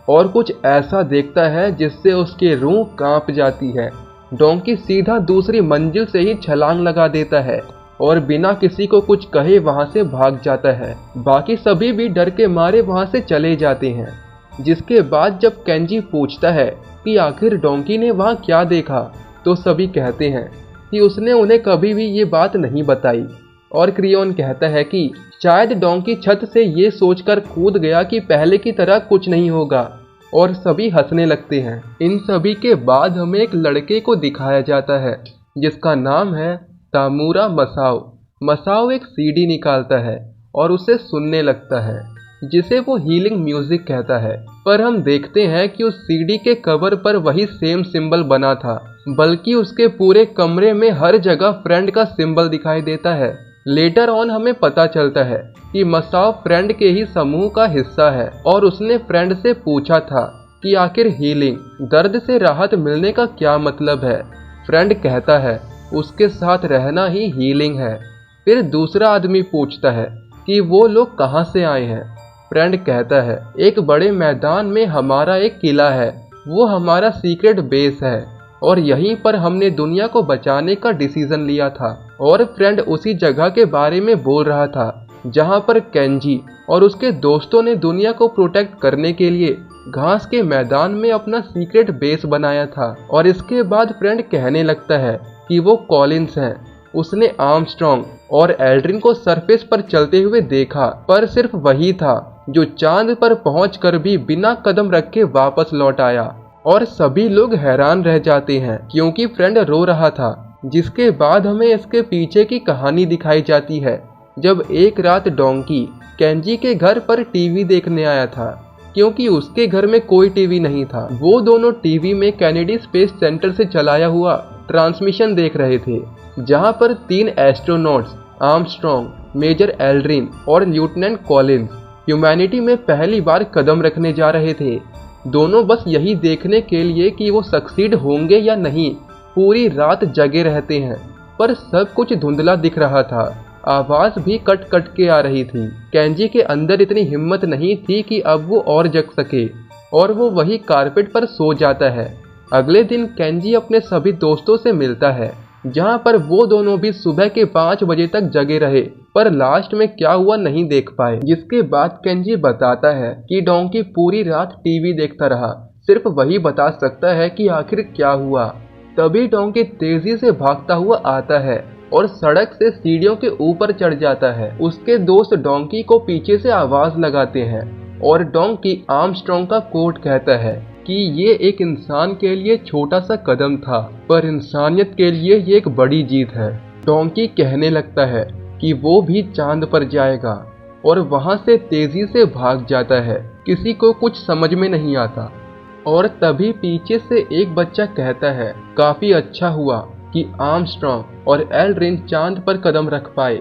और कुछ ऐसा देखता है जिससे उसकी रूह कांप जाती है। डोंकी सीधा दूसरी मंजिल से ही छलांग लगा देता है और बिना किसी को कुछ कहे वहां से भाग जाता है। बाकी सभी भी डर के मारे वहां से चले जाते हैं। जिसके बाद जब केंजी पूछता है कि आखिर डोंकी ने वहां क्या देखा, तो सभी कहते हैं कि उसने उन्हें कभी भी ये बात नहीं बताई। और क्रियोन कहता है कि शायद डोंकी छत से ये सोचकर कूद गया कि पहले की तरह कुछ नहीं होगा, और सभी हंसने लगते हैं। इन सभी के बाद हमें एक लड़के को दिखाया जाता है जिसका नाम है तामुरा मसाओ। मसाओ एक सीडी निकालता है और उसे सुनने लगता है, जिसे वो हीलिंग म्यूजिक कहता है। पर हम देखते हैं कि उस सीडी के कवर पर वही सेम सिंबल बना था, बल्कि उसके पूरे कमरे में हर जगह फ्रेंड का सिंबल दिखाई देता है। लेटर ऑन हमें पता चलता है कि मसाओ फ्रेंड के ही समूह का हिस्सा है और उसने फ्रेंड से पूछा था कि आखिर हीलिंग, दर्द से राहत मिलने का क्या मतलब है। फ्रेंड कहता है उसके साथ रहना ही हीलिंग है। फिर दूसरा आदमी पूछता है कि वो लोग कहाँ से आए हैं। फ्रेंड कहता है एक बड़े मैदान में हमारा एक किला है, वो हमारा सीक्रेट बेस है और यहीं पर हमने दुनिया को बचाने का डिसीजन लिया था। और फ्रेंड उसी जगह के बारे में बोल रहा था जहां पर केंजी और उसके दोस्तों ने दुनिया को प्रोटेक्ट करने के लिए घास के मैदान में अपना सीक्रेट बेस बनाया था। और इसके बाद फ्रेंड कहने लगता है कि वो कॉलिंस हैं। उसने आर्मस्ट्रॉन्ग और एल्ड्रिन को सरफेस पर चलते हुए देखा, पर सिर्फ वही था जो चांद पर पहुंचकर भी बिना कदम रखे वापस लौट आया। और सभी लोग हैरान रह जाते हैं क्योंकि फ्रेंड रो रहा था। जिसके बाद हमें इसके पीछे की कहानी दिखाई जाती है, जब एक रात डोंकी केंजी के घर पर टीवी देखने आया था, क्योंकि उसके घर में कोई टीवी नहीं था। वो दोनों टीवी में कैनेडी स्पेस सेंटर से चलाया हुआ ट्रांसमिशन देख रहे थे, जहां पर 3 एस्ट्रोनॉट्स आर्मस्ट्रॉन्ग, मेजर एल्ड्रिन और लेफ्टिनेंट कॉलिंस ह्यूमैनिटी में पहली बार कदम रखने जा रहे थे। दोनों बस यही देखने के लिए कि वो सक्सीड होंगे या नहीं पूरी रात जगे रहते हैं। पर सब कुछ धुंधला दिख रहा था, आवाज भी कट कट के आ रही थी। केंजी के अंदर इतनी हिम्मत नहीं थी कि अब वो और जग सके, और वो वही कारपेट पर सो जाता है। अगले दिन केंजी अपने सभी दोस्तों से मिलता है, जहां पर वो दोनों भी सुबह के 5 बजे तक जगे रहे, पर लास्ट में क्या हुआ नहीं देख पाए। जिसके बाद केंजी बताता है कि डोंकी पूरी रात टीवी देखता रहा, सिर्फ वही बता सकता है कि आखिर क्या हुआ। तभी डोंकी तेजी से भागता हुआ आता है और सड़क से सीढ़ियों के ऊपर चढ़ जाता है। उसके दोस्त डोंकी को पीछे से आवाज लगाते हैं और डोंकी आर्मस्ट्रॉन्ग का कोट कहता है कि ये एक इंसान के लिए छोटा सा कदम था, पर इंसानियत के लिए ये एक बड़ी जीत है। डोंकी कहने लगता है कि वो भी चांद पर जाएगा और वहां से तेजी से भाग जाता है। किसी को कुछ समझ में नहीं आता। और तभी पीछे से एक बच्चा कहता है काफी अच्छा हुआ कि आर्मस्ट्रॉन्ग और एल्ड्रिन चांद पर कदम रख पाए,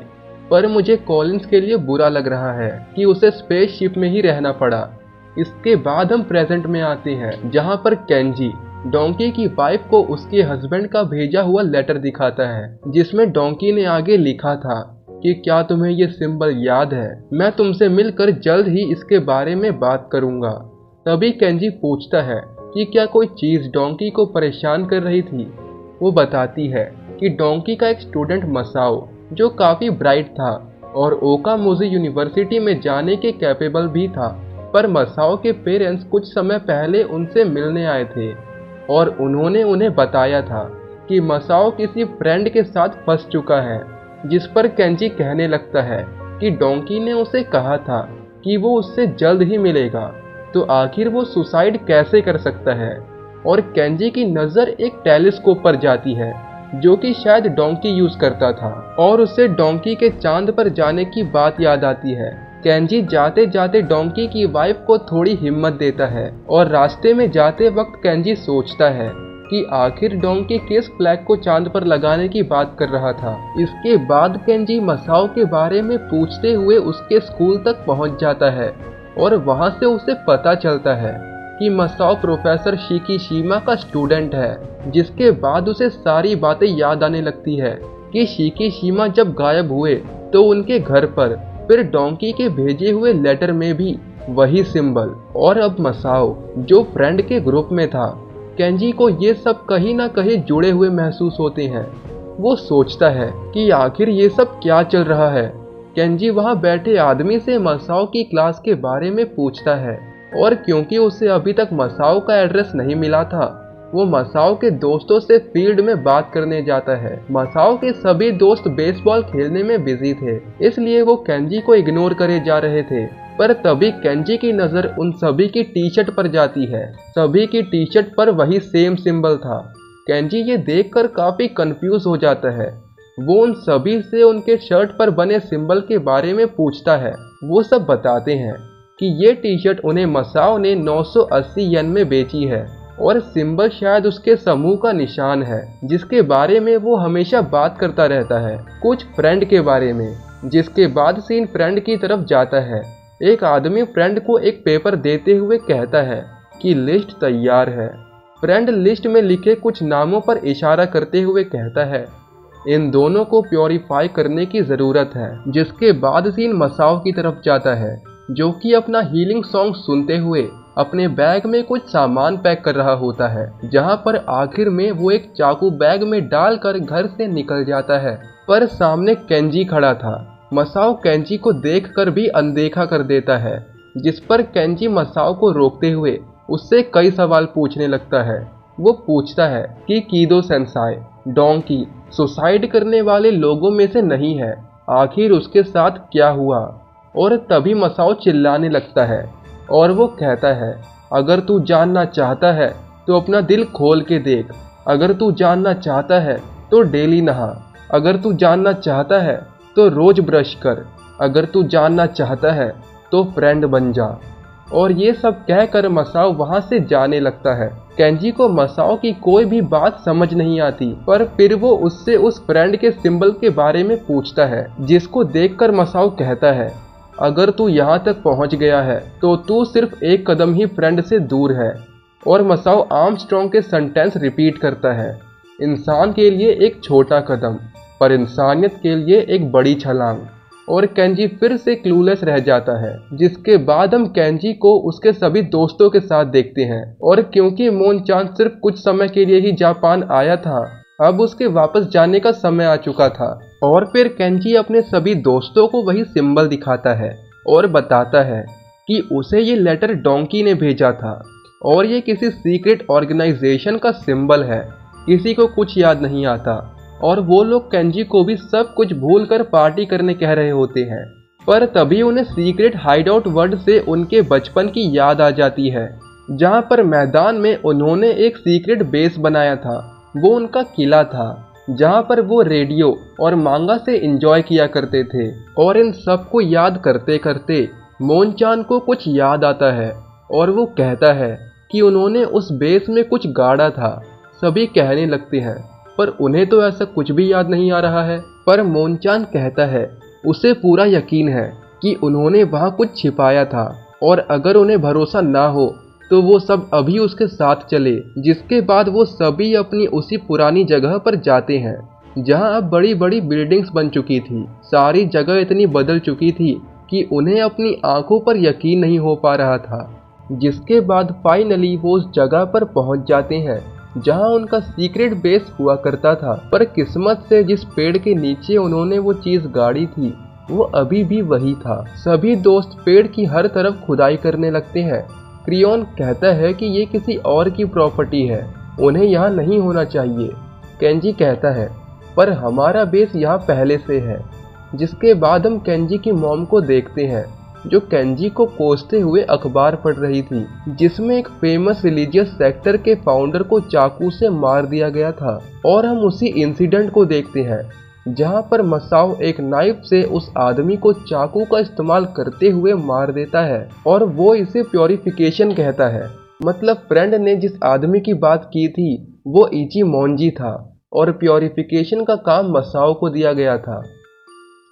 पर मुझे कॉलिंस के लिए बुरा लग रहा है कि उसे स्पेसशिप में ही रहना पड़ा। इसके बाद हम प्रेजेंट में आते हैं, जहां पर केंजी डोंकी की वाइफ को उसके हस्बैंड का भेजा हुआ लेटर दिखाता है, जिसमें डोंकी ने आगे लिखा था कि क्या तुम्हें ये सिंबल याद है, मैं तुमसे मिलकर जल्द ही इसके बारे में बात करूंगा। तभी केंजी पूछता है कि क्या कोई चीज डोंकी को परेशान कर रही थी। वो बताती है कि डोंकी का एक स्टूडेंट मसाओ, जो काफी ब्राइट था और ओकामुजी यूनिवर्सिटी में जाने के कैपेबल भी था, पर मसाओ के पेरेंट्स कुछ समय पहले उनसे मिलने आए थे और उन्होंने उन्हें बताया था कि मसाओ किसी फ्रेंड के साथ फंस चुका है। जिस पर केंजी कहने लगता है कि डोंकी ने उसे कहा था कि वो उससे जल्द ही मिलेगा, तो आखिर वो सुसाइड कैसे कर सकता है। और केंजी की नज़र एक टेलीस्कोप पर जाती है, जो कि शायद डोंकी यूज करता था, और उसे डोंकी के चांद पर जाने की बात याद आती है। केंजी जाते जाते डोंकी की वाइफ को थोड़ी हिम्मत देता है और रास्ते में जाते वक्त केंजी सोचता है कि आखिर डोंकी किस फ्लैग को चांद पर लगाने की बात कर रहा था। इसके बाद केंजी मसाओ के बारे में पूछते हुए उसके स्कूल तक पहुंच जाता है और वहां से उसे पता चलता है कि मसाओ प्रोफेसर शिकीशिमा का स्टूडेंट है। जिसके बाद उसे सारी बातें याद आने लगती है कि शिकीशिमा जब गायब हुए तो उनके घर पर, फिर डोंकी के भेजे हुए लेटर में भी वही सिंबल। और अब मसाओ जो फ्रेंड के ग्रुप में था, केंजी को ये सब कहीं ना कहीं जुड़े हुए महसूस होते हैं। वो सोचता है कि आखिर ये सब क्या चल रहा है। केंजी वहाँ बैठे आदमी से मसाओ की क्लास के बारे में पूछता है, और क्योंकि उसे अभी तक मसाओ का एड्रेस नहीं मिला था, वो मसाओ के दोस्तों से फील्ड में बात करने जाता है। मसाओ के सभी दोस्त बेसबॉल खेलने में बिजी थे, इसलिए वो केंजी को इग्नोर करे जा रहे थे। पर तभी केंजी की नज़र उन सभी की टी शर्ट पर जाती है। सभी की टी शर्ट पर वही सेम सिंबल था। केंजी ये देखकर काफ़ी कंफ्यूज हो जाता है। वो उन सभी से उनके शर्ट पर बने सिंबल के बारे में पूछता है। वो सब बताते हैं कि ये टी शर्ट उन्हें मसाओ ने 980 येन में बेची है, और सिंबल शायद उसके समूह का निशान है, जिसके बारे में वो हमेशा बात करता रहता है, कुछ फ्रेंड के बारे में। जिसके बाद सीन फ्रेंड की तरफ जाता है। एक आदमी फ्रेंड को एक पेपर देते हुए कहता है कि लिस्ट तैयार है। फ्रेंड लिस्ट में लिखे कुछ नामों पर इशारा करते हुए कहता है, इन दोनों को प्योरीफाई करने की ज़रूरत है। जिसके बाद सीन मसाओ की तरफ जाता है, जो कि अपना हीलिंग सॉन्ग सुनते हुए अपने बैग में कुछ सामान पैक कर रहा होता है, जहां पर आखिर में वो एक चाकू बैग में डालकर घर से निकल जाता है। पर सामने केंजी खड़ा था। मसाओ केंजी को देखकर भी अनदेखा कर देता है, जिस पर केंजी मसाओ को रोकते हुए उससे कई सवाल पूछने लगता है। वो पूछता है कि कीदो सेंसाई डोंकी सुसाइड करने वाले लोगों में से नहीं है, आखिर उसके साथ क्या हुआ। और तभी मसाओ चिल्लाने लगता है और वो कहता है, अगर तू जानना चाहता है तो अपना दिल खोल के देख। अगर तू जानना चाहता है तो डेली नहा। अगर तू जानना चाहता है तो रोज ब्रश कर। अगर तू जानना चाहता है तो फ्रेंड बन जा। और ये सब कहकर मसाओ वहाँ से जाने लगता है। केंजी को मसाओ की कोई भी बात समझ नहीं आती, पर फिर वो उससे उस फ्रेंड के सिंबल के बारे में पूछता है, जिसको देखकर मसाओ कहता है, अगर तू यहाँ तक पहुँच गया है तो तू सिर्फ एक कदम ही फ्रेंड से दूर है। और मसाओ आर्मस्ट्रॉन्ग के सेंटेंस रिपीट करता है, इंसान के लिए एक छोटा कदम, पर इंसानियत के लिए एक बड़ी छलांग। और केंजी फिर से क्लूलेस रह जाता है। जिसके बाद हम केंजी को उसके सभी दोस्तों के साथ देखते हैं, और क्योंकि मोन-चान सिर्फ कुछ समय के लिए ही जापान आया था, अब उसके वापस जाने का समय आ चुका था। और फिर केंजी अपने सभी दोस्तों को वही सिंबल दिखाता है और बताता है कि उसे ये लेटर डोंकी ने भेजा था, और ये किसी सीक्रेट ऑर्गेनाइजेशन का सिंबल है। किसी को कुछ याद नहीं आता, और वो लोग केंजी को भी सब कुछ भूलकर पार्टी करने कह रहे होते हैं। पर तभी उन्हें सीक्रेट हाइडआउट वर्ड से उनके बचपन की याद आ जाती है, जहाँ पर मैदान में उन्होंने एक सीक्रेट बेस बनाया था। वो उनका किला था, जहाँ पर वो रेडियो और मांगा से एंजॉय किया करते थे। और इन सब को याद करते करते मोन-चान को कुछ याद आता है, और वो कहता है कि उन्होंने उस बेस में कुछ गाड़ा था। सभी कहने लगते हैं, पर उन्हें तो ऐसा कुछ भी याद नहीं आ रहा है। पर मोन-चान कहता है उसे पूरा यकीन है कि उन्होंने वहाँ कुछ छिपाया था, और अगर उन्हें भरोसा ना हो तो वो सब अभी उसके साथ चले। जिसके बाद वो सभी अपनी उसी पुरानी जगह पर जाते हैं, जहाँ अब बड़ी बड़ी बिल्डिंग्स बन चुकी थी। सारी जगह इतनी बदल चुकी थी कि उन्हें अपनी आंखों पर यकीन नहीं हो पा रहा था। जिसके बाद फाइनली वो उस जगह पर पहुँच जाते हैं जहां उनका सीक्रेट बेस हुआ करता था। पर किस्मत से जिस पेड़ के नीचे उन्होंने वो चीज गाड़ी थी, वो अभी भी वही था। सभी दोस्त पेड़ की हर तरफ खुदाई करने लगते हैं। क्रियोन कहता है कि ये किसी और की प्रॉपर्टी है, उन्हें यहाँ नहीं होना चाहिए। केंजी कहता है, पर हमारा बेस यहाँ पहले से है। जिसके बाद हम केंजी की मॉम को देखते हैं, जो केंजी को कोसते हुए अखबार पढ़ रही थी, जिसमें एक फेमस रिलीजियस सेक्टर के फाउंडर को चाकू से मार दिया गया था। और हम उसी इंसिडेंट को देखते हैं जहां पर मसाओ एक नाइफ से उस आदमी को चाकू का इस्तेमाल करते हुए मार देता है, और वो इसे प्योरिफिकेशन कहता है। मतलब फ्रेंड ने जिस आदमी की बात की थी वो इचिमोनजी था, और प्योरिफिकेशन का काम मसाओ को दिया गया था।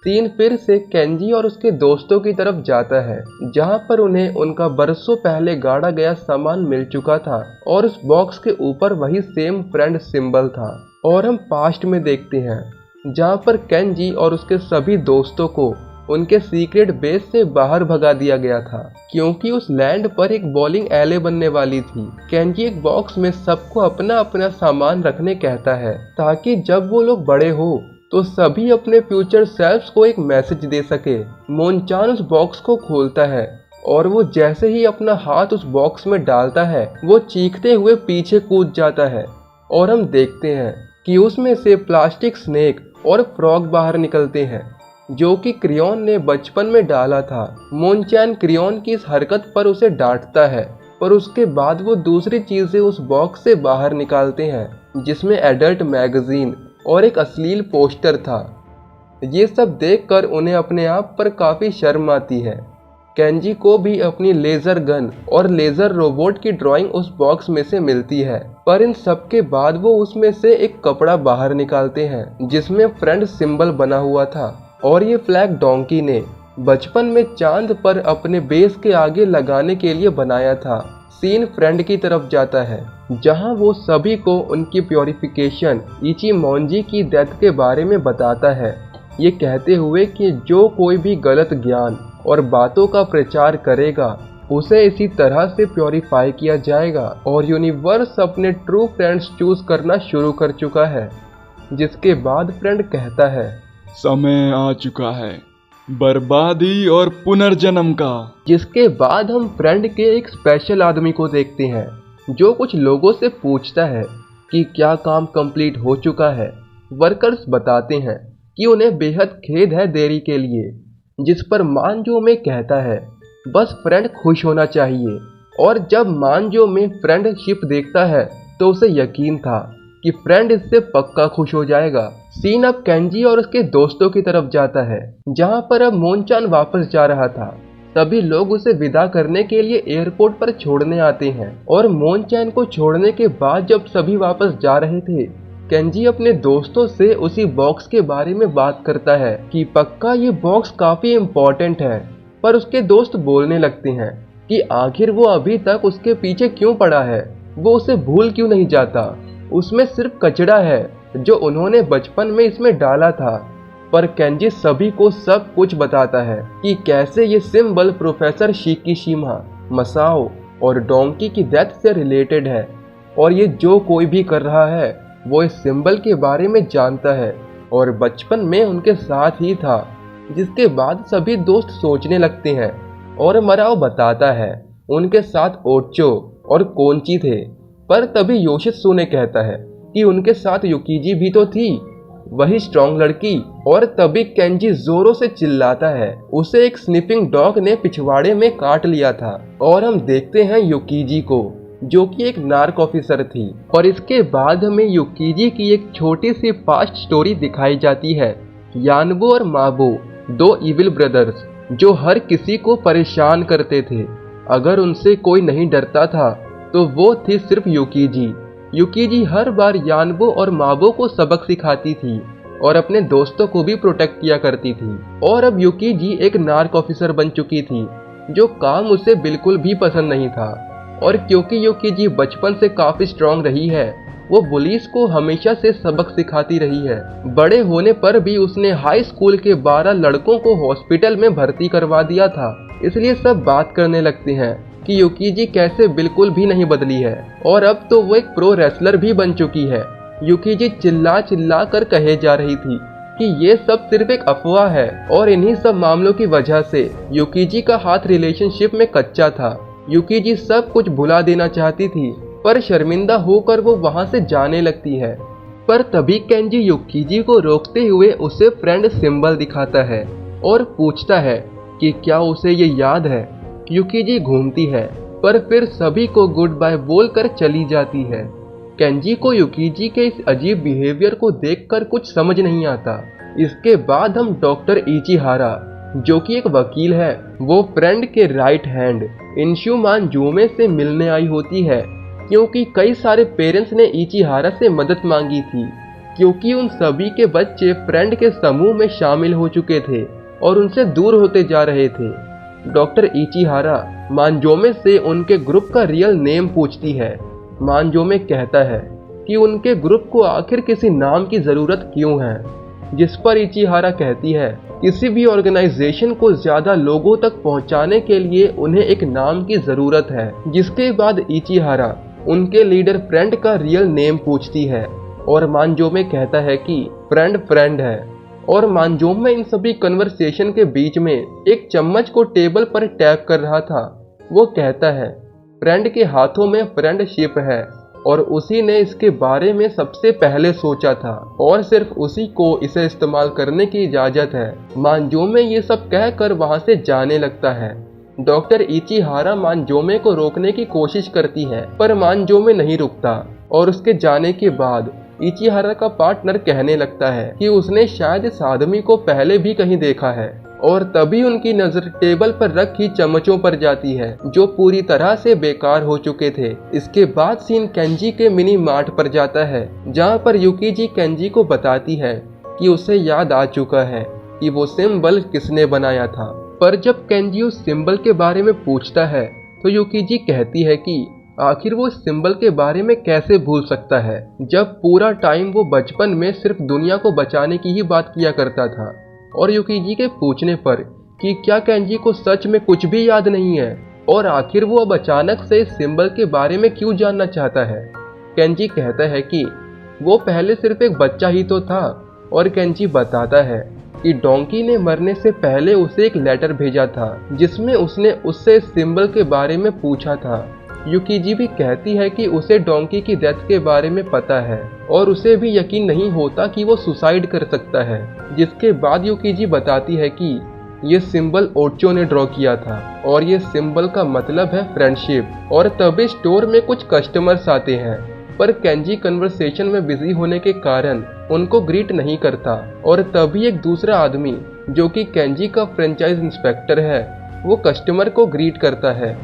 सीन फिर से केंजी और उसके दोस्तों की तरफ जाता है, जहां पर उन्हें उनका बरसों पहले गाड़ा गया सामान मिल चुका था, और उस बॉक्स के ऊपर वही सेम फ्रेंड सिंबल था। और हम पास्ट में देखते हैं, जहां पर केंजी और उसके सभी दोस्तों को उनके सीक्रेट बेस से बाहर भगा दिया गया था, क्योंकि उस लैंड पर एक बॉलिंग एले बनने वाली थी। केंजी एक बॉक्स में सबको अपना अपना सामान रखने कहता है, ताकि जब वो लोग बड़े हो तो सभी अपने फ्यूचर सेल्फ्स को एक मैसेज दे सके। मोनचान उस बॉक्स को खोलता है और वो जैसे ही अपना हाथ उस बॉक्स में डालता है, वो चीखते हुए पीछे कूद जाता है और हम देखते हैं कि उसमें से प्लास्टिक स्नेक और फ्रॉग बाहर निकलते हैं, जो कि क्रियोन ने बचपन में डाला था। मोनचान क्रियोन की इस हरकत पर उसे डांटता है, पर उसके बाद वो दूसरी चीजें उस बॉक्स से बाहर निकालते हैं, जिसमें एडल्ट मैगजीन और एक अश्लील पोस्टर था। ये सब देखकर उन्हें अपने आप पर काफी शर्म आती है। केंजी को भी अपनी लेजर गन और लेजर रोबोट की ड्राइंग उस बॉक्स में से मिलती है, पर इन सब के बाद वो उसमें से एक कपड़ा बाहर निकालते हैं, जिसमें फ्रेंड सिंबल बना हुआ था, और ये फ्लैग डोंकी ने बचपन में चांद पर अपने बेस के आगे लगाने के लिए बनाया था। सीन फ्रेंड की तरफ जाता है, जहां वो सभी को उनकी प्योरिफिकेशन इचिमोंजी की डेथ के बारे में बताता है, ये कहते हुए कि जो कोई भी गलत ज्ञान और बातों का प्रचार करेगा उसे इसी तरह से प्योरीफाई किया जाएगा, और यूनिवर्स अपने ट्रू फ्रेंड्स चूज करना शुरू कर चुका है। जिसके बाद फ्रेंड कहता है, समय आ चुका है बर्बादी और पुनर्जन्म का। जिसके बाद हम फ्रेंड के एक स्पेशल आदमी को देखते हैं, जो कुछ लोगों से पूछता है कि क्या काम कंप्लीट हो चुका है। वर्कर्स बताते हैं कि उन्हें बेहद खेद है देरी के लिए, जिस पर मानजो में कहता है बस फ्रेंड खुश होना चाहिए। और जब मानजो में फ्रेंड शिप देखता है तो उसे यकीन था कि फ्रेंड इससे पक्का खुश हो जाएगा। सीन अब केंजी और उसके दोस्तों की तरफ जाता है, जहां पर अब मोनचान वापस जा रहा था। सभी लोग उसे विदा करने के लिए एयरपोर्ट पर छोड़ने आते हैं, और मोनचान को छोड़ने के बाद जब सभी वापस जा रहे थे, केंजी अपने दोस्तों से उसी बॉक्स के बारे में बात करता है कि पक्का ये बॉक्स काफी इम्पोर्टेंट है। पर उसके दोस्त बोलने लगते हैं कि आखिर वो अभी तक उसके पीछे क्यों पड़ा है, वो उसे भूल क्यों नहीं जाता। उसमें सिर्फ कचरा है जो उन्होंने बचपन में इसमें डाला था। पर केंजी सभी को सब कुछ बताता है कि कैसे ये सिंबल प्रोफेसर शिकीशिमा, मसाओ और डोंकी की डेथ से रिलेटेड है, और ये जो कोई भी कर रहा है वो इस सिंबल के बारे में जानता है और बचपन में उनके साथ ही था। जिसके बाद सभी दोस्त सोचने लगते हैं, और मराओ बताता है उनके साथ ओच्चो और कोंची थे। पर तभी योशित्सु ने कहता है कि उनके साथ युकीजी भी तो थी, वही स्ट्रॉन्ग लड़की। और तभी केंजी जोरों से चिल्लाता है, उसे एक स्निफिंग डॉग ने पिछवाड़े में काट लिया था। और हम देखते हैं युकीजी को, जो कि एक नार्क ऑफिसर थी। और इसके बाद हमें युकीजी की एक छोटी सी पास्ट स्टोरी दिखाई जाती है। यानबो और माबो, दो इविल ब्रदर्स, जो हर किसी को परेशान करते थे। अगर उनसे कोई नहीं डरता था तो वो थी सिर्फ युकीजी। युकीजी हर बार यानबो और माबो को सबक सिखाती थी और अपने दोस्तों को भी प्रोटेक्ट किया करती थी। और अब युकीजी एक नार्क ऑफिसर बन चुकी थी, जो काम उसे बिल्कुल भी पसंद नहीं था। और क्योंकि युकीजी बचपन से काफी स्ट्रांग रही है, वो पुलिस को हमेशा से सबक सिखाती रही है। बड़े होने पर भी उसने हाई स्कूल के 12 लड़कों को हॉस्पिटल में भर्ती करवा दिया था। इसलिए सब बात करने लगते हैं कि युकीजी कैसे बिल्कुल भी नहीं बदली है, और अब तो वो एक प्रो रेसलर भी बन चुकी है। युकीजी चिल्ला चिल्ला कर कहे जा रही थी कि ये सब सिर्फ एक अफवाह है, और इन्हीं सब मामलों की वजह से युकीजी का हाथ रिलेशनशिप में कच्चा था। युकीजी सब कुछ भुला देना चाहती थी, पर शर्मिंदा होकर वो वहां से जाने लगती है। पर तभी केंजी युकीजी को रोकते हुए उसे फ्रेंड सिंबल दिखाता है और पूछता है कि क्या उसे ये याद है। युकीजी घूमती है, पर फिर सभी को गुड बाय बोलकर चली जाती है। केंजी को युकीजी के इस अजीब बिहेवियर को देखकर कुछ समझ नहीं आता। इसके बाद हम डॉक्टर इचिहारा, जो कि एक वकील है, वो फ्रेंड के राइट हैंड इंशुमान जोमे से मिलने आई होती है, क्योंकि कई सारे पेरेंट्स ने इचिहारा से मदद मांगी थी, क्योंकि उन सभी के बच्चे फ्रेंड के समूह में शामिल हो चुके थे और उनसे दूर होते जा रहे थे। डॉक्टर इचिहारा मानजोमे से उनके ग्रुप का रियल नेम पूछती है। मानजोमे कहता है कि उनके ग्रुप को आखिर किसी नाम की जरूरत क्यों है, जिस पर इचिहारा कहती है किसी भी ऑर्गेनाइजेशन को ज्यादा लोगों तक पहुंचाने के लिए उन्हें एक नाम की जरूरत है। जिसके बाद इचिहारा उनके लीडर फ्रेंड का रियल नेम पूछती है और मांजोमे कहता है कि फ्रेंड फ्रेंड है। और मांजोमे इन सभी कन्वर्सेशन के बीच में एक चम्मच को टेबल पर टैप कर रहा था। वो कहता है फ्रेंड के हाथों में फ्रेंडशिप है और उसी ने इसके बारे में सबसे पहले सोचा था और सिर्फ उसी को इसे इस्तेमाल करने की इजाजत है। मांजोमे ये सब कहकर वहां से जाने लगता है। डॉक्टर इचिहारा मांजोमे को रोकने की कोशिश करती है पर मांजोमे नहीं रुकता और उसके जाने के बाद इचिहारा का पार्टनर कहने लगता है कि उसने शायद इस आदमी को पहले भी कहीं देखा है। और तभी उनकी नजर टेबल पर रखी चम्मचों पर जाती है जो पूरी तरह से बेकार हो चुके थे। इसके बाद सीन केंजी के मिनी मार्ट पर जाता है जहां पर युकीजी केंजी को बताती है कि उसे याद आ चुका है कि वो सिंबल किसने बनाया था। पर जब केंजी उस सिंबल के बारे में पूछता है तो युकीजी कहती है कि आखिर वो इस सिंबल के बारे में कैसे भूल सकता है जब पूरा टाइम वो बचपन में सिर्फ दुनिया को बचाने की ही बात किया करता था। और युकीजी के पूछने पर कि क्या केंजी को सच में कुछ भी याद नहीं है और आखिर वो अब अचानक से इस सिंबल के बारे में क्यों जानना चाहता है, केंजी कहता है कि वो पहले सिर्फ एक बच्चा ही तो था। और केंजी बताता है कि डोंकी ने मरने से पहले उसे एक लेटर भेजा था जिसमें उसने उससे इस सिंबल के बारे में पूछा था। युकीजी भी कहती है कि उसे डोंकी की डेथ के बारे में पता है और उसे भी यकीन नहीं होता कि वो सुसाइड कर सकता है। जिसके बाद युकीजी बताती है कि ये सिंबल ओचो ने ड्रॉ किया था और ये सिंबल का मतलब है फ्रेंडशिप। और तभी स्टोर में कुछ कस्टमर्स आते हैं पर केंजी कन्वर्सेशन में बिजी होने के कारण उनको ग्रीट नहीं करता। और तभी एक दूसरा आदमी जो कि केंजी का फ्रेंचाइज इंस्पेक्टर है वो कस्टमर को ग्रीट करता है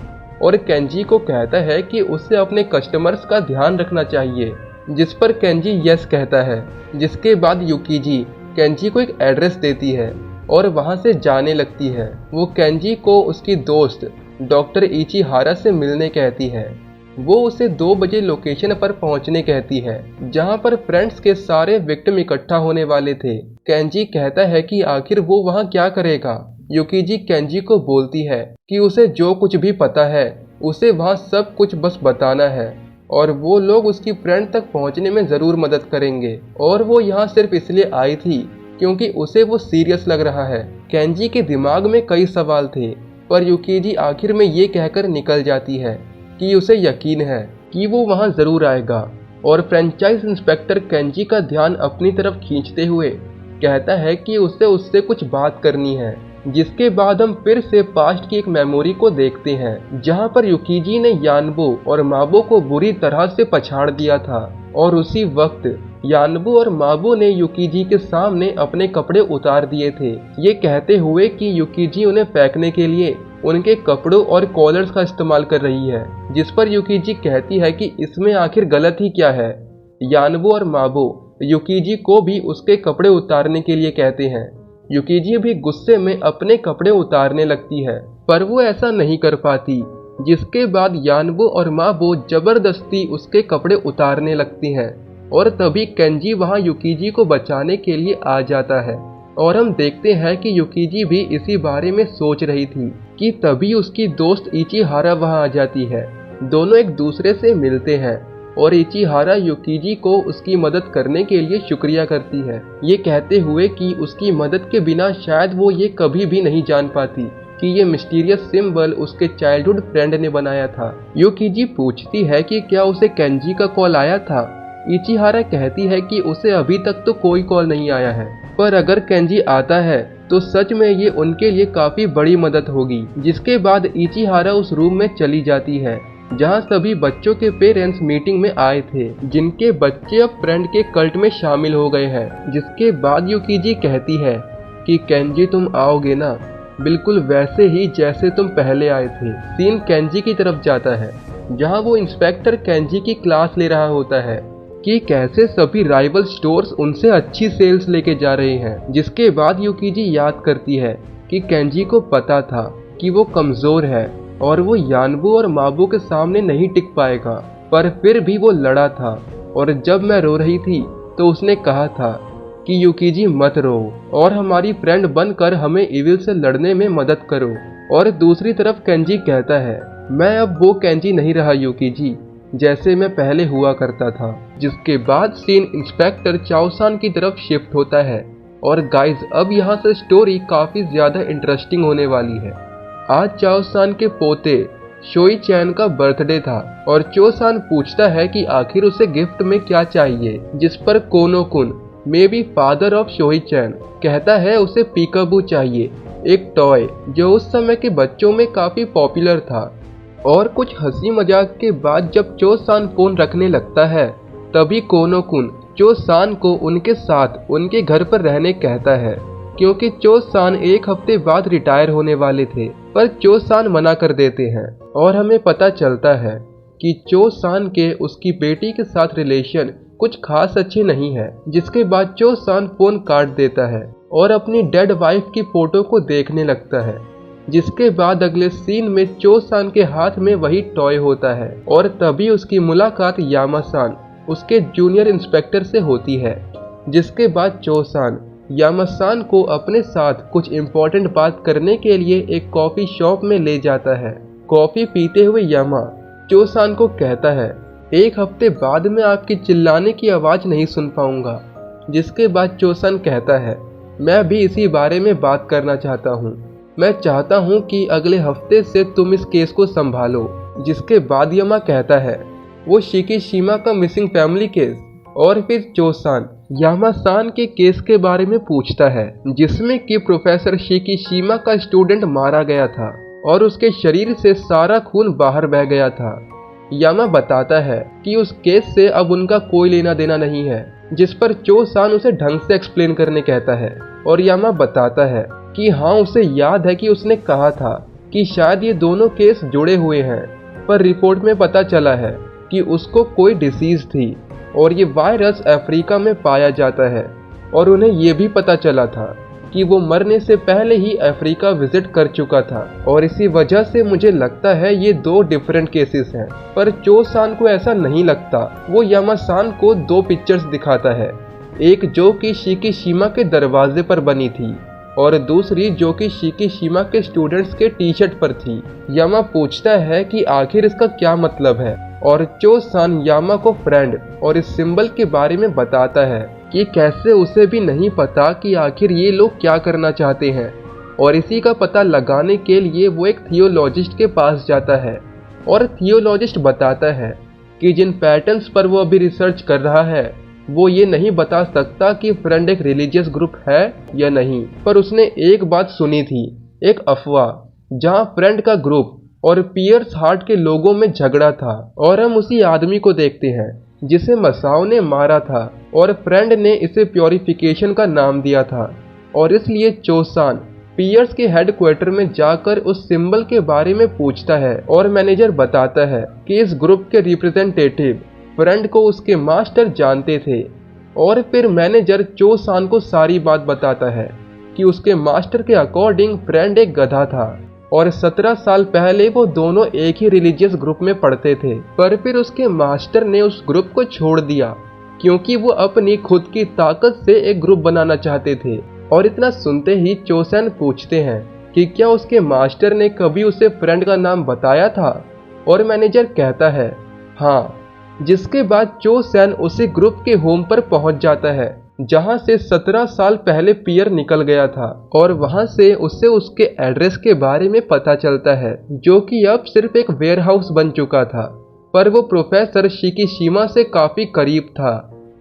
और केंजी को कहता है कि उसे अपने कस्टमर्स का ध्यान रखना चाहिए। जिस पर केंजी यस कहता है। जिसके बाद युकीजी केंजी को एक एड्रेस देती है और वहां से जाने लगती है। वो केंजी को उसकी दोस्त डॉक्टर इचिहारा से मिलने कहती है। वो उसे 2 बजे लोकेशन पर पहुंचने कहती है जहां पर फ्रेंड्स के सारे विक्टिम इकट्ठा होने वाले थे। केंजी कहता है कि आखिर वो वहां क्या करेगा। युकीजी केंजी को बोलती है कि उसे जो कुछ भी पता है उसे वहां सब कुछ बस बताना है और वो लोग उसकी फ्रेंड तक पहुंचने में जरूर मदद करेंगे। और वो यहाँ सिर्फ इसलिए आई थी क्योंकि उसे वो सीरियस लग रहा है। केंजी के दिमाग में कई सवाल थे पर युकीजी आखिर में ये कहकर निकल जाती है कि उसे यकीन है कि वो वहां जरूर आएगा। और फ्रेंचाइज इंस्पेक्टर केंजी का ध्यान अपनी तरफ खींचते हुए कहता है कि उसे उससे कुछ बात करनी है। जिसके बाद हम फिर से पास्ट की एक मेमोरी को देखते हैं जहां पर युकीजी ने यानबो और माबो को बुरी तरह से पछाड़ दिया था। और उसी वक्त यानबो और माबो ने युकीजी के सामने अपने कपड़े उतार दिए थे ये कहते हुए कि युकीजी उन्हें फेंकने के लिए उनके कपड़ों और कॉलर्स का इस्तेमाल कर रही है। जिस पर युकीजी कहती है कि इसमें आखिर गलत ही क्या है। यानबो और माबो युकीजी को भी उसके कपड़े उतारने के लिए कहते हैं। युकीजी भी गुस्से में अपने कपड़े उतारने लगती है पर वो ऐसा नहीं कर पाती। जिसके बाद यानबो और माबो जबरदस्ती उसके कपड़े उतारने लगती हैं और तभी केंजी वहां युकीजी को बचाने के लिए आ जाता है। और हम देखते हैं कि युकीजी भी इसी बारे में सोच रही थी कि तभी उसकी दोस्त इचिहारा वहां आ जाती है। दोनों एक दूसरे से मिलते हैं और इचिहारा युकीजी को उसकी मदद करने के लिए शुक्रिया करती है ये कहते हुए कि उसकी मदद के बिना शायद वो ये कभी भी नहीं जान पाती कि ये मिस्टीरियस सिंबल उसके चाइल्डहुड फ्रेंड ने बनाया था। युकीजी पूछती है कि क्या उसे केंजी का कॉल आया था। इचिहारा कहती है कि उसे अभी तक तो कोई कॉल नहीं आया है पर अगर केंजी आता है तो सच में ये उनके लिए काफी बड़ी मदद होगी। जिसके बाद इचिहारा उस रूम में चली जाती है जहां सभी बच्चों के पेरेंट्स मीटिंग में आए थे जिनके बच्चे अब फ्रेंड के कल्ट में शामिल हो गए हैं। जिसके बाद युकीजी कहती है कि केंजी तुम आओगे ना, बिल्कुल वैसे ही जैसे तुम पहले आए थे। सीन केंजी की तरफ जाता है जहां वो इंस्पेक्टर केंजी की क्लास ले रहा होता है कि कैसे सभी राइवल स्टोर्स उनसे अच्छी सेल्स लेके जा रहे हैं। जिसके बाद युकीजी याद करती है कि केंजी को पता था कि वो कमजोर है और वो यानबो और माबो के सामने नहीं टिक पाएगा पर फिर भी वो लड़ा था। और जब मैं रो रही थी तो उसने कहा था कि युकीजी मत रो और हमारी फ्रेंड बनकर हमें इविल से लड़ने में मदद करो। और दूसरी तरफ केंजी कहता है, मैं अब वो केंजी नहीं रहा युकीजी, जैसे मैं पहले हुआ करता था। जिसके बाद सीन इंस्पेक्टर चाओसान की तरफ शिफ्ट होता है। और गाइज अब यहाँ से स्टोरी काफी ज्यादा इंटरेस्टिंग होने वाली है। आज चाओसान के पोते शोई चैन का बर्थडे था और चोसान पूछता है कि आखिर उसे गिफ्ट में क्या चाहिए, जिस पर कोनो कुन मे बी फादर ऑफ शोई चैन कहता है उसे पीकाबू चाहिए, एक टॉय जो उस समय के बच्चों में काफी पॉपुलर था। और कुछ हंसी मजाक के बाद जब चोसान फोन रखने लगता है तभी कोनो कुन चोसान को उनके साथ उनके घर पर रहने कहता है, क्योंकि चोसान एक हफ्ते बाद रिटायर होने वाले थे। पर चोसान मना कर देते हैं और हमें पता चलता है कि चोसान के उसकी बेटी के साथ रिलेशन कुछ खास अच्छे नहीं है। जिसके बाद चोसान फोन काट देता है और अपनी डेड वाइफ की फोटो को देखने लगता है। जिसके बाद अगले सीन में चोसान के हाथ में वही टॉय होता है और तभी उसकी मुलाकात यामासान उसके जूनियर इंस्पेक्टर से होती है। जिसके बाद चोसान यामासान को अपने साथ कुछ इम्पोर्टेंट बात करने के लिए एक कॉफी शॉप में ले जाता है। कॉफी पीते हुए यामा चोसान को कहता है, एक हफ्ते बाद मैं आपकी चिल्लाने की आवाज नहीं सुन पाऊंगा। जिसके बाद चोसान कहता है, मैं भी इसी बारे में बात करना चाहता हूँ। मैं चाहता हूँ कि अगले हफ्ते से तुम इस केस को संभालो। जिसके बाद यामा कहता है, वो शिकीशिमा का मिसिंग फैमिली केस। और फिर चोसान यामासान के केस के बारे में पूछता है, जिसमें कि प्रोफेसर शिकीशिमा का स्टूडेंट मारा गया था और उसके शरीर से सारा खून बाहर बह गया था। यामा बताता है कि उस केस से अब उनका कोई लेना देना नहीं है। जिस पर चोसान उसे ढंग से एक्सप्लेन करने कहता है और यामा बताता है कि हाँ, उसे याद है कि उसने कहा था कि शायद ये दोनों केस जुड़े हुए हैं, पर रिपोर्ट में पता चला है कि उसको कोई डिसीज थी और ये वायरस अफ्रीका में पाया जाता है। और उन्हें ये भी पता चला था कि वो मरने से पहले ही अफ्रीका विजिट कर चुका था। और इसी वजह से मुझे लगता है ये दो डिफरेंट केसेस हैं। पर चोसान को ऐसा नहीं लगता। वो यामासान को दो पिक्चर्स दिखाता है, एक जो कि शिकीशिमा के दरवाजे पर बनी थी और दूसरी जो कि शिकीशिमा के स्टूडेंट्स के टी शर्ट पर थी। यामा पूछता है कि आखिर इसका क्या मतलब है और चोसान यामा को फ्रेंड और इस सिंबल के बारे में बताता है कि कैसे उसे भी नहीं पता कि आखिर ये लोग क्या करना चाहते हैं। और इसी का पता लगाने के लिए वो एक थियोलॉजिस्ट के पास जाता है और थियोलॉजिस्ट बताता है कि जिन पैटर्न्स पर वो अभी रिसर्च कर रहा है वो ये नहीं बता सकता कि फ्रेंड एक रिलीजियस ग्रुप है या नहीं। पर उसने एक बात सुनी थी, एक अफवाह जहां फ्रेंड का ग्रुप और पियर्स हार्ट के लोगों में झगड़ा था। और हम उसी आदमी को देखते हैं जिसे मसाओ ने मारा था और फ्रेंड ने इसे प्योरिफिकेशन का नाम दिया था। और इसलिए चोसान पियर्स के हेडक्वार्टर में जाकर उस सिंबल के बारे में पूछता है और मैनेजर बताता है कि इस ग्रुप के रिप्रेजेंटेटिव फ्रेंड को उसके मास्टर जानते थे। और फिर मैनेजर चोसान को सारी बात बताता है कि उसके मास्टर के अकॉर्डिंग फ्रेंड एक गधा था और 17 साल पहले वो दोनों एक ही रिलीजियस ग्रुप में पढ़ते थे। पर फिर उसके मास्टर ने उस ग्रुप को छोड़ दिया क्योंकि वो अपनी खुद की ताकत से एक ग्रुप बनाना चाहते थे। और इतना सुनते ही चोसान पूछते हैं कि क्या उसके मास्टर ने कभी उसे फ्रेंड का नाम बताया था। और मैनेजर कहता है हाँ। जिसके बाद चोसान उसी ग्रुप के होम पर पहुंच जाता है जहां से 17 साल पहले पियर निकल गया था। और वहां से उसे उसके एड्रेस के बारे में पता चलता है जो कि अब सिर्फ एक वेयरहाउस बन चुका था, पर वो प्रोफेसर शिकीशिमा से काफी करीब था।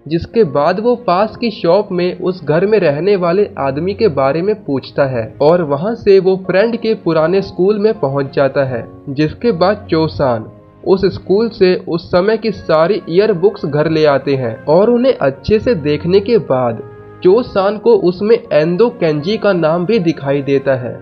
जिसके बाद वो पास की शॉप में उस घर में रहने वाले आदमी के बारे में पूछता है और वहां से वो फ्रेंड के पुराने स्कूल में पहुंच जाता है। जिसके बाद चोसान उस स्कूल से उस समय की सारी ईयर बुक्स घर ले आते हैं और उन्हें अच्छे से देखने के बाद चोसान को उसमें एंदो केंजी का नाम भी दिखाई देता है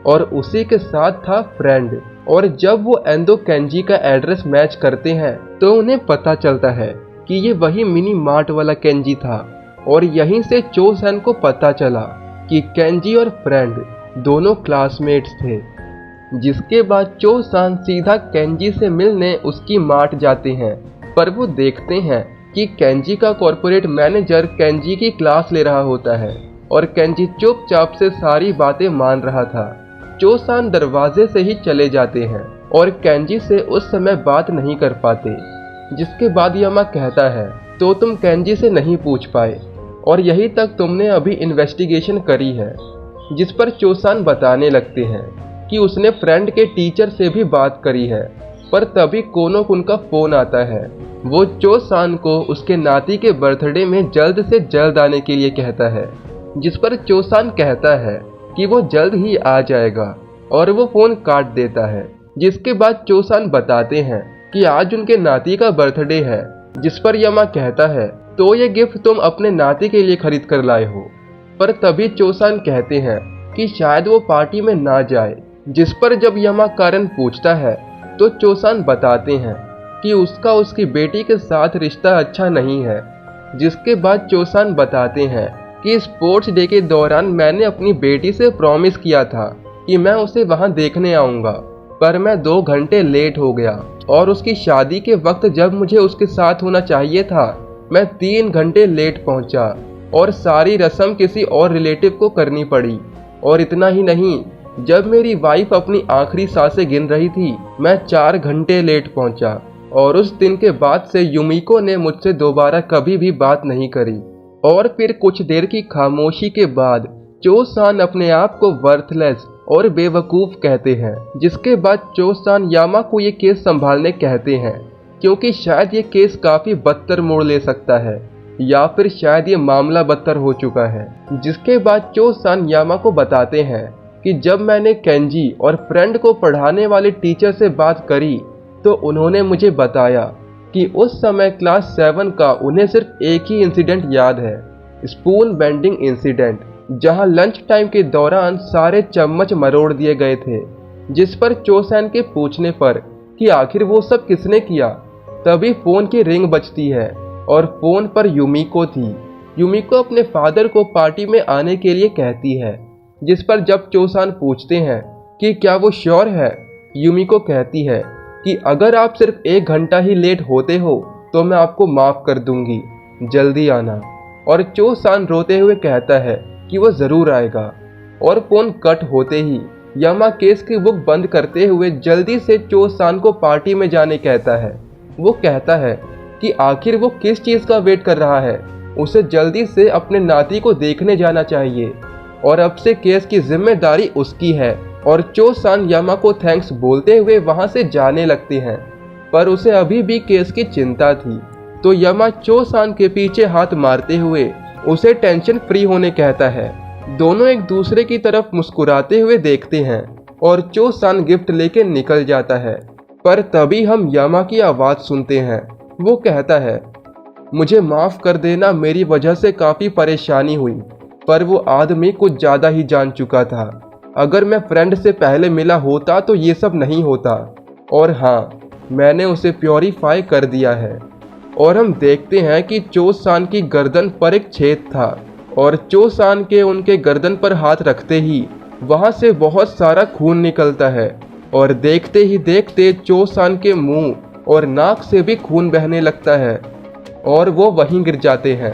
और उसी के साथ था फ्रेंड। और जब वो एंदो केंजी का एड्रेस मैच करते हैं तो उन्हें पता चलता है कि ये वही मिनी मार्ट वाला केंजी था। और यहीं से चोसान को पता चला कि केंजी और फ्रेंड दोनों क्लासमेट्स थे। जिसके बाद चोसान सीधा केंजी से मिलने उसकी मार्ट जाते हैं, पर वो देखते हैं कि केंजी का कॉर्पोरेट मैनेजर केंजी की क्लास ले रहा होता है और केंजी चुपचाप से सारी बातें मान रहा था। चो-सान दरवाजे से ही चले जाते हैं और केंजी से उस समय बात नहीं कर पाते, जिसके बाद यामा कहता है तो तुम केंजी से नहीं पूछ पाए और यही तक तुमने अभी इन्वेस्टिगेशन करी है। जिस पर चो-सान बताने लगते हैं कि उसने फ्रेंड के टीचर से भी बात करी है, पर तभी कोनो-कुन का फोन आता है। वो चो-सान को उसके नाती के बर्थडे में जल्द से जल्द आने के लिए कहता है, जिस पर चो-सान कहता है कि वो जल्द ही आ जाएगा और वो फोन काट देता है। जिसके बाद चो-सान बताते हैं कि आज उनके नाती का बर्थडे है, जिस पर यामा कहता है तो ये गिफ्ट तुम अपने नाती के लिए खरीद कर लाए हो। पर तभी चो-सान कहते हैं कि शायद वो पार्टी में ना जाए, जिस पर जब यामा कारण पूछता है तो चो-सान बताते हैं कि उसका उसकी बेटी के साथ रिश्ता अच्छा नहीं है। जिसके बाद चो-सान बताते हैं कि स्पोर्ट्स डे के दौरान मैंने अपनी बेटी से प्रॉमिस किया था कि मैं उसे वहां देखने आऊंगा, पर मैं 2 घंटे लेट हो गया और उसकी शादी के वक्त जब मुझे उसके साथ होना चाहिए था मैं 3 घंटे लेट पहुंचा और सारी रस्म किसी और रिलेटिव को करनी पड़ी। और इतना ही नहीं, जब मेरी वाइफ अपनी आखिरी सांसें गिन रही थी मैं 4 घंटे लेट पहुंचा और उस दिन के बाद से युमिको ने मुझसे दोबारा कभी भी बात नहीं करी। और फिर कुछ देर की खामोशी के बाद चो-सान अपने आप को वर्थलेस और बेवकूफ़ कहते हैं। जिसके बाद चो-सान यामा को ये केस संभालने कहते हैं, क्योंकि शायद ये केस काफ़ी बदतर मोड़ ले सकता है या फिर शायद ये मामला बदतर हो चुका है। जिसके बाद चो-सान यामा को बताते हैं कि जब मैंने केंजी और फ्रेंड को पढ़ाने वाले टीचर से बात करी तो उन्होंने मुझे बताया कि उस समय क्लास 7 का उन्हें सिर्फ एक ही इंसिडेंट याद है, स्पून बेंडिंग इंसिडेंट, जहां लंच टाइम के दौरान सारे चम्मच मरोड़ दिए गए थे। जिस पर चो-सान के पूछने पर कि आखिर वो सब किसने किया, तभी फोन की रिंग बजती है और फोन पर युमिको थी। युमिको अपने फादर को पार्टी में आने के लिए कहती है। जिस पर जब चो-सान पूछते हैं कि क्या वो श्योर है, युमिको कहती है कि अगर आप सिर्फ 1 घंटा ही लेट होते हो तो मैं आपको माफ़ कर दूंगी, जल्दी आना। और चो-सान रोते हुए कहता है कि वो ज़रूर आएगा। और फ़ोन कट होते ही यामा केस की बुक बंद करते हुए जल्दी से चो-सान को पार्टी में जाने कहता है। वो कहता है कि आखिर वो किस चीज़ का वेट कर रहा है, उसे जल्दी से अपने नाती को देखने जाना चाहिए और अब से केस की जिम्मेदारी उसकी है। और चो-सान यामा को थैंक्स बोलते हुए वहां से जाने लगते हैं, पर उसे अभी भी केस की चिंता थी। तो यामा चो-सान के पीछे हाथ मारते हुए उसे टेंशन फ्री होने कहता है। दोनों एक दूसरे की तरफ मुस्कुराते हुए देखते हैं और चो-सान गिफ्ट लेके निकल जाता है। पर तभी हम यामा की आवाज़ सुनते हैं। वो कहता है, मुझे माफ़ कर देना, मेरी वजह से काफ़ी परेशानी हुई। पर वो आदमी कुछ ज़्यादा ही जान चुका था। अगर मैं फ्रेंड से पहले मिला होता तो ये सब नहीं होता। और हाँ, मैंने उसे प्योरीफाई कर दिया है। और हम देखते हैं कि चो-सान की गर्दन पर एक छेद था और चो-सान के उनके गर्दन पर हाथ रखते ही वहाँ से बहुत सारा खून निकलता है और देखते ही देखते चो-सान के मुंह और नाक से भी खून बहने लगता है और वो वहीं गिर जाते हैं।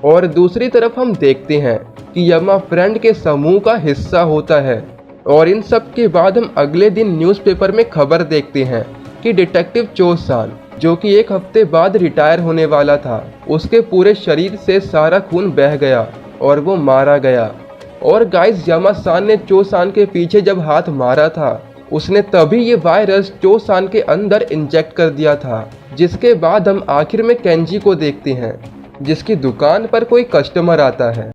और दूसरी तरफ हम देखते हैं कि यामा फ्रेंड के समूह का हिस्सा होता है। और इन सब के बाद हम अगले दिन न्यूज़पेपर में खबर देखते हैं कि डिटेक्टिव चो-सान, जो कि 1 हफ्ते बाद रिटायर होने वाला था, उसके पूरे शरीर से सारा खून बह गया और वो मारा गया। और गाइस, यामा-सान ने चो-सान के पीछे जब हाथ मारा था, उसने तभी ये वायरस चो-सान के अंदर इंजेक्ट कर दिया था। जिसके बाद हम आखिर में केंजी को देखते हैं, जिसकी दुकान पर कोई कस्टमर आता है।